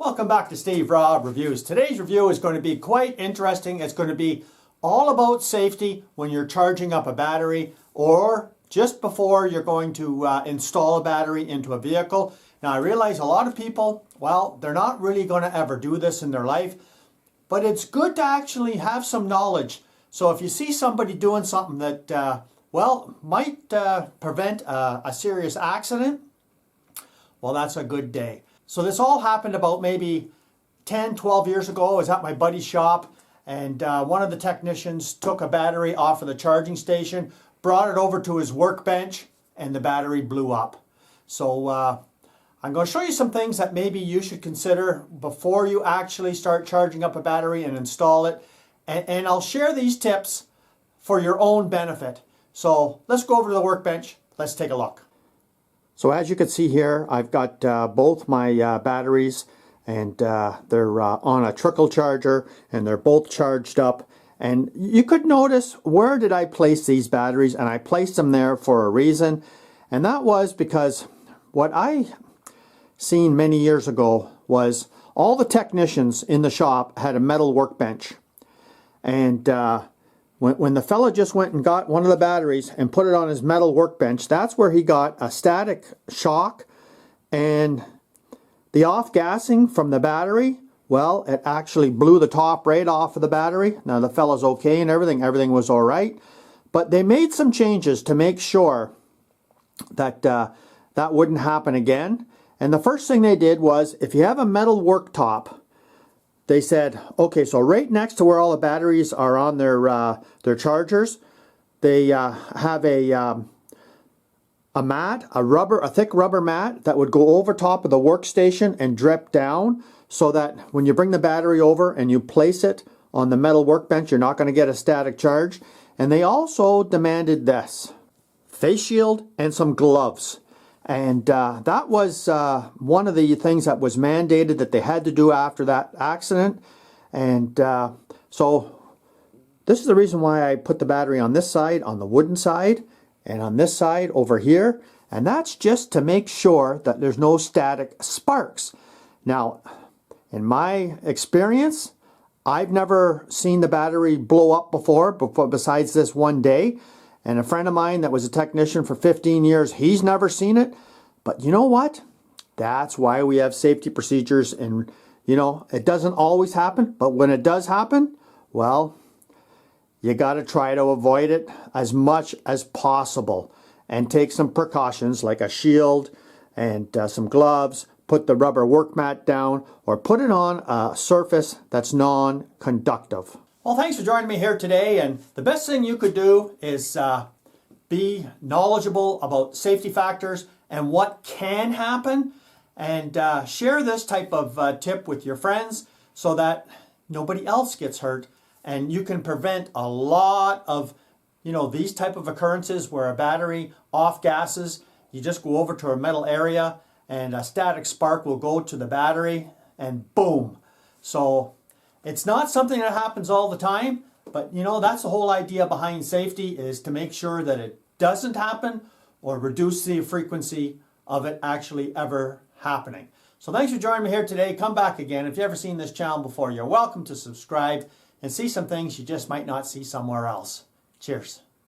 Welcome back to Steve Robb Reviews. Today's review is going to be quite interesting. It's going to be all about safety when you're charging up a battery or just before you're going to install a battery into a vehicle. Now I realize a lot of people, well, they're not really going to ever do this in their life, but it's good to actually have some knowledge. So if you see somebody doing something that, might prevent a serious accident, well, that's a good day. So this all happened about maybe 10, 12 years ago. I was at my buddy's shop and one of the technicians took a battery off of the charging station, brought it over to his workbench, and the battery blew up. So I'm going to show you some things that maybe you should consider before you actually start charging up a battery and install it. And I'll share these tips for your own benefit. So let's go over to the workbench. Let's take a look. So as you can see here, I've got both my batteries, and they're on a trickle charger, and they're both charged up. And you could notice, where did I place these batteries? And I placed them there for a reason, and that was because what I seen many years ago was all the technicians in the shop had a metal workbench. And when the fella just went and got one of the batteries and put it on his metal workbench, that's where he got a static shock, and the off-gassing from the battery, well, it actually blew the top right off of the battery. Now the fella's okay and everything was all right, but they made some changes to make sure that that wouldn't happen again. And the first thing they did was, if you have a metal worktop, they said, okay, so right next to where all the batteries are on their chargers, they have a mat, a thick rubber mat that would go over top of the workstation and drip down, so that when you bring the battery over and you place it on the metal workbench, you're not going to get a static charge. And they also demanded this: face shield and some gloves. And that was one of the things that was mandated that they had to do after that accident. And so this is the reason why I put the battery on this side, on the wooden side, and on this side over here. And that's just to make sure that there's no static sparks. Now, in my experience, I've never seen the battery blow up before besides this one day. And a friend of mine that was a technician for 15 years, he's never seen it. But you know what? That's why we have safety procedures. And, you know, it doesn't always happen. But when it does happen, well, you got to try to avoid it as much as possible. And take some precautions like a shield and some gloves. Put the rubber work mat down, or put it on a surface that's non-conductive. Well, thanks for joining me here today, and the best thing you could do is be knowledgeable about safety factors and what can happen, and share this type of tip with your friends so that nobody else gets hurt, and you can prevent a lot of, you know, these type of occurrences where a battery off gases. You just go over to a metal area and a static spark will go to the battery and boom. So it's not something that happens all the time, but you know, that's the whole idea behind safety, is to make sure that it doesn't happen or reduce the frequency of it actually ever happening. So thanks for joining me here today. Come back again. If you've ever seen this channel before, you're welcome to subscribe and see some things you just might not see somewhere else. Cheers.